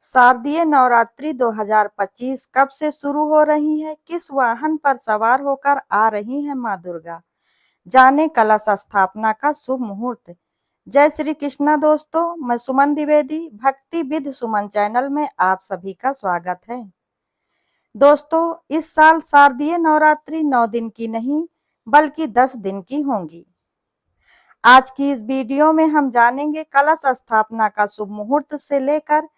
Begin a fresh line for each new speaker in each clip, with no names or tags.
शारदीय नवरात्रि 2025 कब से शुरू हो रही है? किस वाहन पर सवार होकर आ रही हैं मां दुर्गा? जाने कलश स्थापना का शुभ मुहूर्त। जय श्री कृष्णा दोस्तों, मैं सुमन द्विवेदी भक्ति विद सुमन चैनल में आप सभी का स्वागत है। दोस्तों, इस साल शारदीय नवरात्रि 9 दिन की नहीं बल्कि 10 दिन की होंगी। आज की इस वीडियो में हम जानेंगे कलश स्थापना का शुभ मुहूर्त से लेकर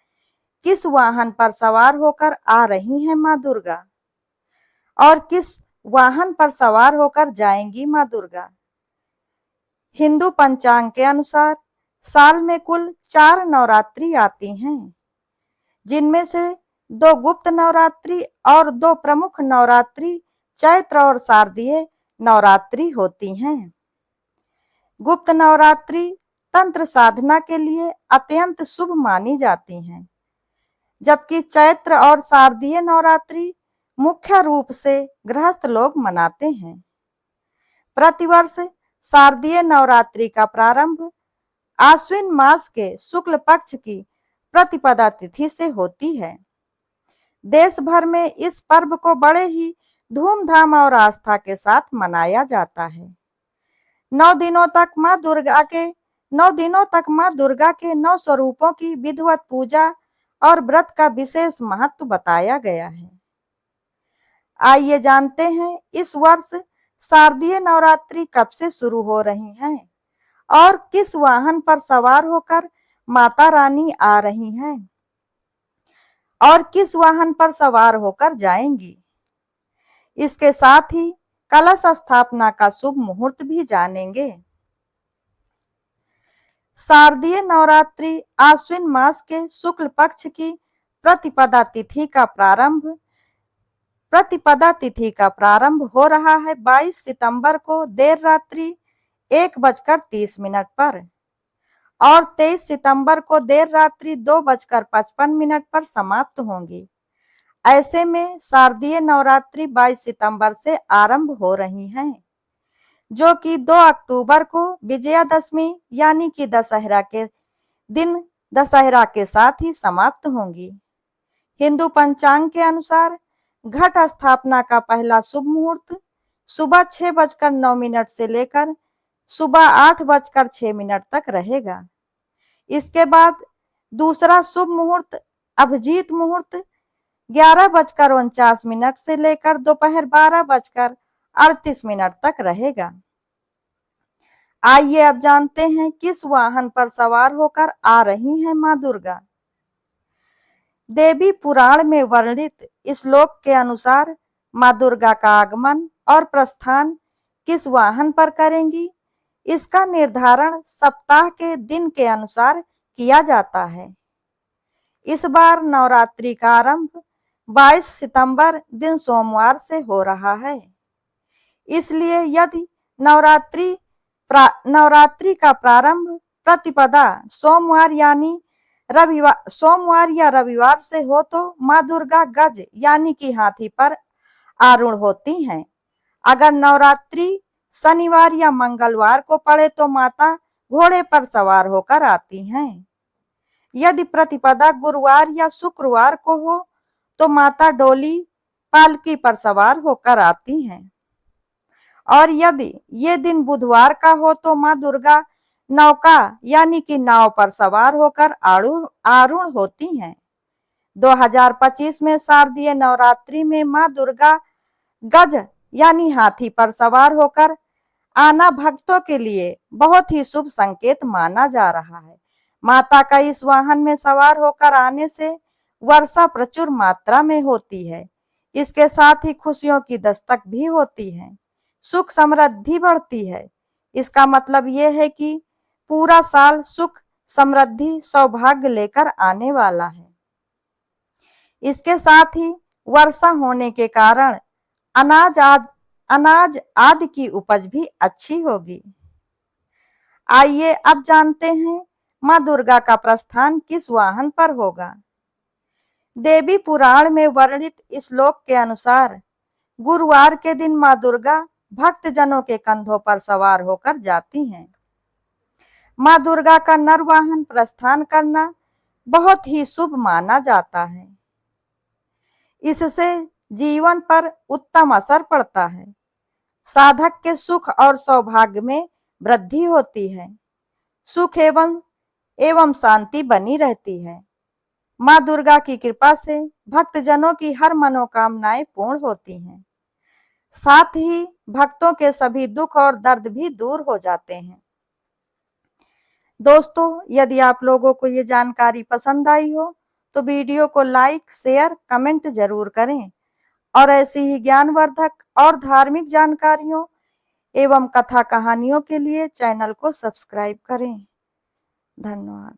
किस वाहन पर सवार होकर आ रही हैं मां दुर्गा और किस वाहन पर सवार होकर जाएंगी मां दुर्गा। हिंदू पंचांग के अनुसार साल में कुल 4 नवरात्रि आती हैं, जिनमें से 2 गुप्त नवरात्रि और 2 प्रमुख नवरात्रि चैत्र और शारदीय नवरात्रि होती हैं। गुप्त नवरात्रि तंत्र साधना के लिए अत्यंत शुभ मानी जाती हैं, जबकि चैत्र और शारदीय नवरात्रि मुख्य रूप से गृहस्थ लोग मनाते हैं। प्रतिवर्ष शारदीय नवरात्रि का प्रारंभ आश्विन मास के शुक्ल पक्ष की प्रतिपदा तिथि से होती है। देश भर में इस पर्व को बड़े ही धूमधाम और आस्था के साथ मनाया जाता है। 9 दिनों तक मां दुर्गा के 9 स्वरूपों की विधिवत पूजा और व्रत का विशेष महत्व बताया गया है। आइए जानते हैं इस वर्ष शारदीय नवरात्रि कब से शुरू हो रही हैं और किस वाहन पर सवार होकर माता रानी आ रही हैं और किस वाहन पर सवार होकर जाएंगी। इसके साथ ही कलश स्थापना का शुभ मुहूर्त भी जानेंगे। शारदीय नवरात्रि आश्विन मास के शुक्ल पक्ष की प्रतिपदा तिथि का प्रारंभ हो रहा है 22 सितंबर को देर रात्रि 1:30 पर और 23 सितंबर को देर रात्रि 2:55 पर समाप्त होंगी। ऐसे में शारदीय नवरात्रि 22 सितंबर से आरंभ हो रही हैं, जो कि 2 अक्टूबर को विजयादशमी यानी कि दशहरा के दिन दशहरा के साथ ही समाप्त होंगी। हिंदू पंचांग के अनुसार घट स्थापना का पहला शुभ मुहूर्त सुबह 6:09 से लेकर सुबह 8:06 तक रहेगा। इसके बाद दूसरा शुभ मुहूर्त अभिजीत मुहूर्त 11:49 से लेकर दोपहर 12:38 तक रहेगा। आइए अब जानते हैं किस वाहन पर सवार होकर आ रही हैं मां दुर्गा। देवी पुराण में वर्णित श्लोक के अनुसार मां दुर्गा का आगमन और प्रस्थान किस वाहन पर करेंगी, इसका निर्धारण सप्ताह के दिन के अनुसार किया जाता है। इस बार नवरात्रि का आरंभ 22 सितंबर दिन सोमवार से हो रहा है। इसलिए यदि नवरात्रि का प्रारंभ प्रतिपदा सोमवार या रविवार से हो तो मां दुर्गा गज यानी कि हाथी पर आरूढ़ होती हैं। अगर नवरात्रि शनिवार या मंगलवार को पड़े तो माता घोड़े पर सवार होकर आती हैं। यदि प्रतिपदा गुरुवार या शुक्रवार को हो तो माता डोली पालकी पर सवार होकर आती हैं और यदि ये दिन बुधवार का हो तो मां दुर्गा नौका यानी कि नाव पर सवार होकर आरूढ़ होती हैं। 2025 में शारदीय नवरात्रि में मां दुर्गा गज यानी हाथी पर सवार होकर आना भक्तों के लिए बहुत ही शुभ संकेत माना जा रहा है। माता का इस वाहन में सवार होकर आने से वर्षा प्रचुर मात्रा में होती है। इसके साथ ही खुशियों की दस्तक भी होती है, सुख समृद्धि बढ़ती है। इसका मतलब यह है कि पूरा साल सुख समृद्धि सौभाग्य लेकर आने वाला है। इसके साथ ही वर्षा होने के कारण अनाज आदि की उपज भी अच्छी होगी। आइए अब जानते हैं मां दुर्गा का प्रस्थान किस वाहन पर होगा। देवी पुराण में वर्णित श्लोक के अनुसार गुरुवार के दिन मां दुर्गा भक्त जनों के कंधों पर सवार होकर जाती हैं। मां दुर्गा का नर वाहन प्रस्थान करना बहुत ही शुभ माना जाता है। इससे जीवन पर उत्तम असर पड़ता है। साधक के सुख और सौभाग्य में वृद्धि होती है। सुख एवं शांति बनी रहती है। माँ दुर्गा की कृपा से भक्तजनों की हर मनोकामनाएं पूर्ण होती हैं। साथ ही भक्तों के सभी दुख और दर्द भी दूर हो जाते हैं। दोस्तों, यदि आप लोगों को ये जानकारी पसंद आई हो तो वीडियो को लाइक, शेयर, कमेंट जरूर करें और ऐसी ही ज्ञानवर्धक और धार्मिक जानकारियों एवं कथा कहानियों के लिए चैनल को सब्सक्राइब करें। धन्यवाद।